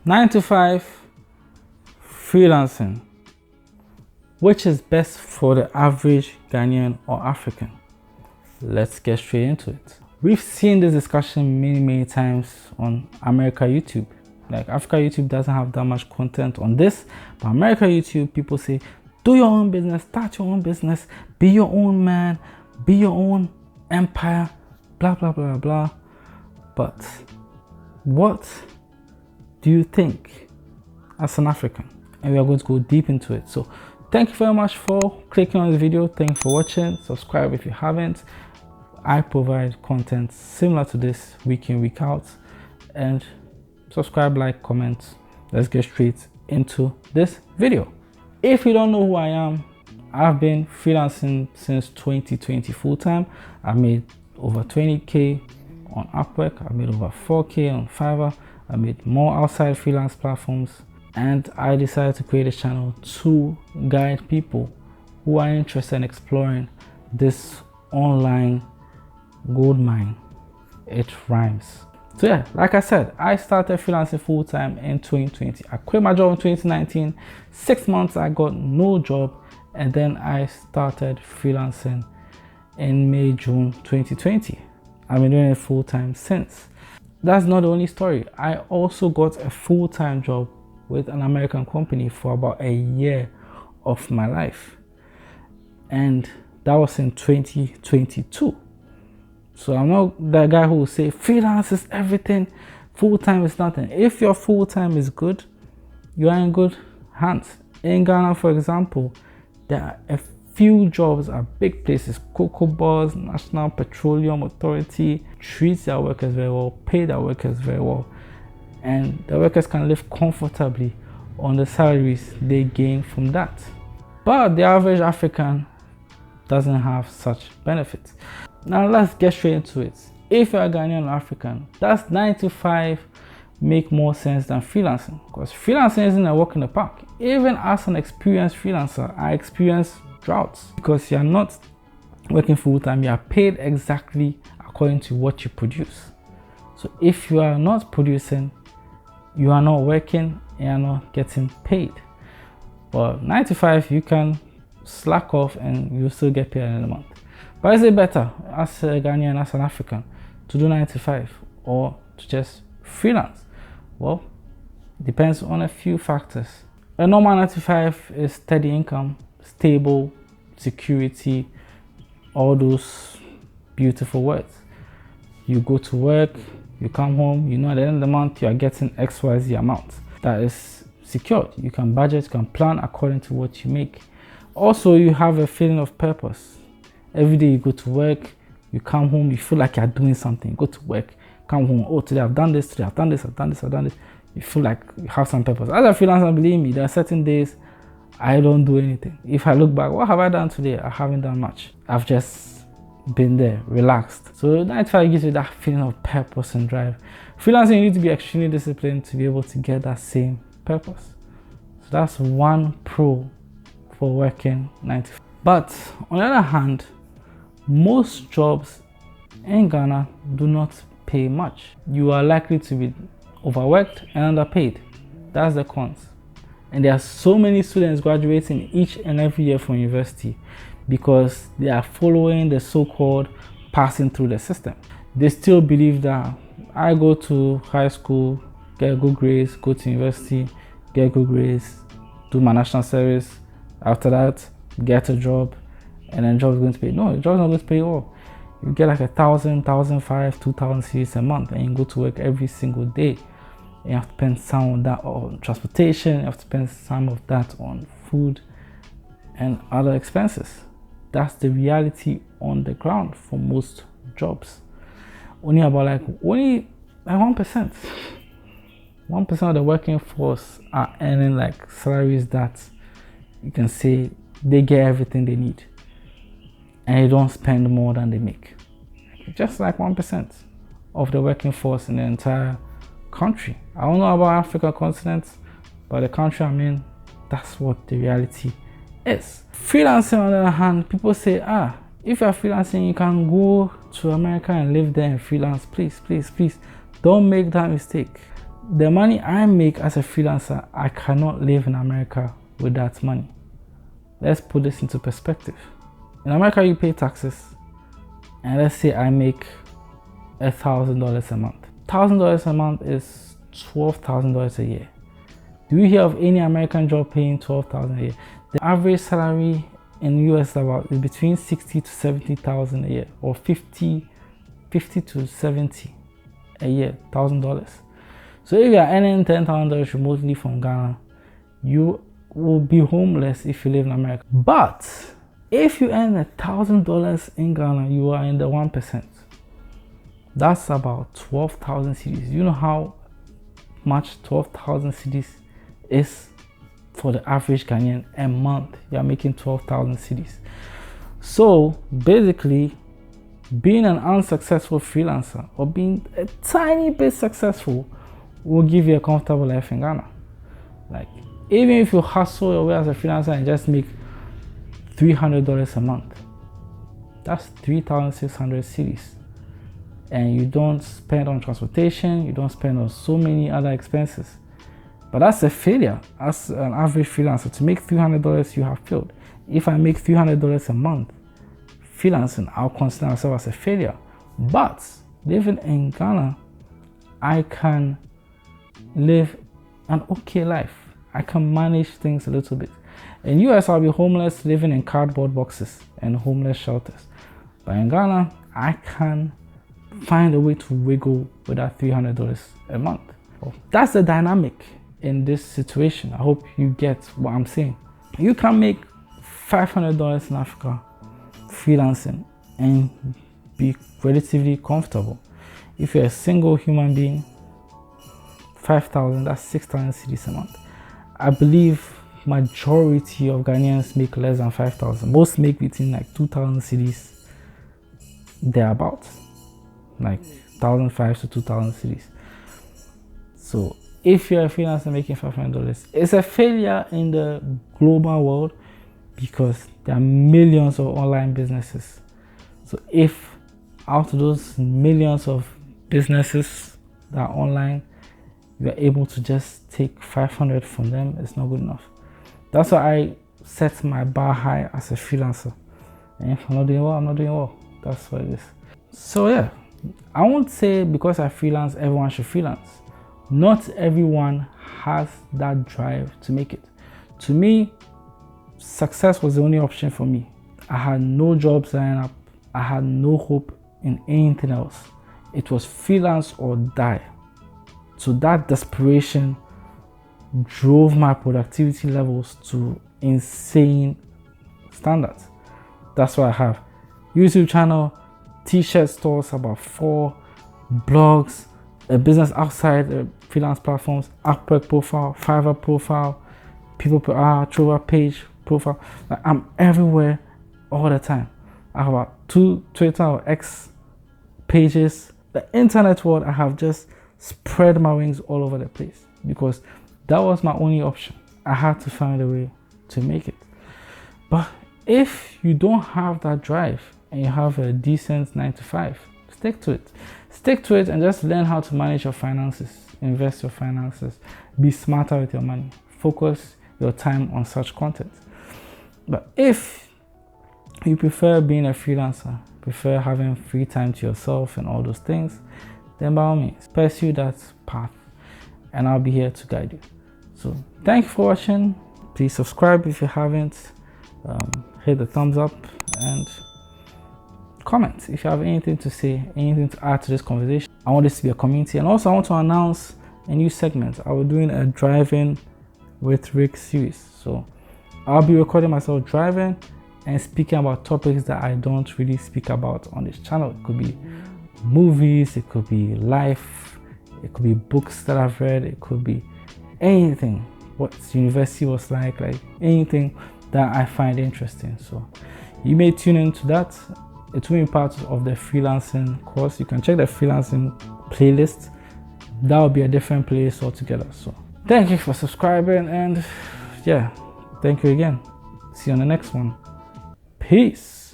9 to 5 freelancing. Which is best for the average Ghanaian or African? Let's get straight into it. We've seen this discussion many times on America YouTube. Like Africa YouTube doesn't have that much content on this, but America YouTube, people say, do your own business, start your own business, be your own man, be your own empire, blah, blah, blah, blah. But what do you think as an African? And we are going to go deep into it. So thank you very much for clicking on the video. Thank you for watching. Subscribe if you haven't. I provide content similar to this week in, week out. And subscribe, like, comment. Let's get straight into this video. If you don't know who I am, I've been freelancing since 2020 full-time. I made over 20K on Upwork. I made over 4K on Fiverr. I made more outside freelance platforms. And I decided to create a channel to guide people who are interested in exploring this online gold mine. It rhymes. So yeah, like I said, I started freelancing full-time in 2020. I quit my job in 2019. 6 months I got no job, and then I started freelancing in May, June 2020. I've been doing it full-time since. That's not the only story. I also got a full-time job with an American company for about a year of my life, and that was in 2022. So I'm not that guy who will say freelance is everything, full-time is nothing. If your full-time is good, you are in good hands. In Ghana, for example, there are a few jobs at big places. Cocoa Bars, National Petroleum Authority treats their workers very well, pay their workers very well, and the workers can live comfortably on the salaries they gain from that. But the average African doesn't have such benefits. Now let's get straight into it. If you're a Ghanaian or African, that's 9 to 5 make more sense than freelancing, because freelancing isn't a walk in the park. Even as an experienced freelancer, I experience droughts because you're not working full-time. You are paid exactly according to what you produce. So if you are not producing, you are not working and you're not getting paid. But 9 to 5, you can slack off and you still get paid in a month. But is it better as a Ghanaian, as an African, to do 9 to 5 or to just freelance? Well, depends on a few factors. A normal 9 to 5 is steady income, stable, security, all those beautiful words. You go to work, you come home, you know at the end of the month you are getting XYZ amount. That is secured. You can budget, you can plan according to what you make. Also, you have a feeling of purpose. Every day you go to work, you come home, you feel like you're doing something. You go to work, come home, oh, today I've done this, today I've done this, I've done this, I've done this. You feel like you have some purpose. As a freelancer, believe me, there are certain days I don't do anything. If I look back, what have I done today? I haven't done much. I've just been there, relaxed. So 9 to 5 gives you that feeling of purpose and drive. Freelancing, you need to be extremely disciplined to be able to get that same purpose. So that's one pro for working 9 to 5. But on the other hand, most jobs in Ghana do not pay much. You are likely to be overworked and underpaid. That's the cons. And there are so many students graduating each and every year from university because they are following the so-called passing through the system. They still believe that I go to high school, get good grades, go to university, get good grades, do my national service, after that get a job, and then job is going to pay. No, the job is not going to pay you all. You get like 1,000, 1,500, 2,000 cedis a month, and you go to work every single day. And you have to spend some of that on transportation, you have to spend some of that on food and other expenses. That's the reality on the ground for most jobs. Only 1%. 1% of the working force are earning like salaries that you can say they get everything they need, and they don't spend more than they make. Just like 1% of the working force in the entire country. I don't know about African continent, but the country I'm in, that's what the reality is. Freelancing, on the other hand, people say, if you're freelancing, you can go to America and live there and freelance. Please, please, please, don't make that mistake. the money I make as a freelancer, I cannot live in America with that money. Let's put this into perspective. In America, you pay taxes, and let's say I make $1,000 a month. $1,000 a month is $12,000 a year. Do you hear of any American job paying $12,000 a year? The average salary in the US is between $60,000 to $70,000 a year, or $50,000 to $70,000 a year, $1,000. So if you are earning $10,000 remotely from Ghana, you will be homeless if you live in America. But if you earn $1,000 in Ghana, you are in the 1%. That's about 12,000 cedis. You know how much 12,000 cedis is for the average Ghanaian a month? You are making 12,000 cedis. So basically, being an unsuccessful freelancer or being a tiny bit successful will give you a comfortable life in Ghana. Like, even if you hustle your way as a freelancer and just make $300 a month, that's 3,600 cedis. And you don't spend on transportation, you don't spend on so many other expenses. But that's a failure. As an average freelancer, to make $300, you have failed. If I make $300 a month freelancing, I'll consider myself as a failure. But living in Ghana, I can live an okay life. I can manage things a little bit. In US, I'll be homeless, living in cardboard boxes and homeless shelters. But in Ghana, I can find a way to wiggle with that $300 a month. Well, that's the dynamic in this situation. I hope you get what I'm saying. You can make $500 in Africa freelancing and be relatively comfortable. If you're a single human being, 5,000, that's 6,000 cedis a month. I believe majority of Ghanaians make less than 5,000. Most make between like 2,000 cedis, thereabouts, like 1,500 to 2,000 cedis. So if you're a freelancer making $500, it's a failure in the global world because there are millions of online businesses. So if out of those millions of businesses that are online, you're able to just take 500 from them, it's not good enough. That's why I set my bar high as a freelancer. And if I'm not doing well, I'm not doing well. That's what it is. So yeah, I won't say because I freelance, everyone should freelance. Not everyone has that drive to make it. To me, success was the only option for me. I had no jobs lined up. I had no hope in anything else. It was freelance or die. So that desperation drove my productivity levels to insane standards. That's why I have YouTube channel, t-shirt stores, about 4 blogs, a business outside freelance platforms, Upwork profile, Fiverr profile, people per hour, Trova page profile. Like, I'm everywhere all the time. I have about 2 Twitter or X pages. The internet world, I have just spread my wings all over the place because that was my only option. I had to find a way to make it. But if you don't have that drive and you have a decent 9-to-5, stick to it. Stick to it and just learn how to manage your finances, invest your finances, be smarter with your money, focus your time on such content. But if you prefer being a freelancer, prefer having free time to yourself and all those things, then by all means, pursue that path and I'll be here to guide you. So thank you for watching. Please subscribe if you haven't. Hit the thumbs up and comment if you have anything to say, anything to add to this conversation. I want this to be a community, and also I want to announce a new segment. I will be doing a driving with Rick series. So I'll be recording myself driving and speaking about topics that I don't really speak about on this channel. It could be movies, it could be life, it could be books that I've read, it could be anything, what university was like anything that I find interesting. So you may tune into that. It will be part of the freelancing course. You can check the freelancing playlist. That will be a different playlist altogether. So thank you for subscribing, and yeah, thank you again. See you on the next one. Peace.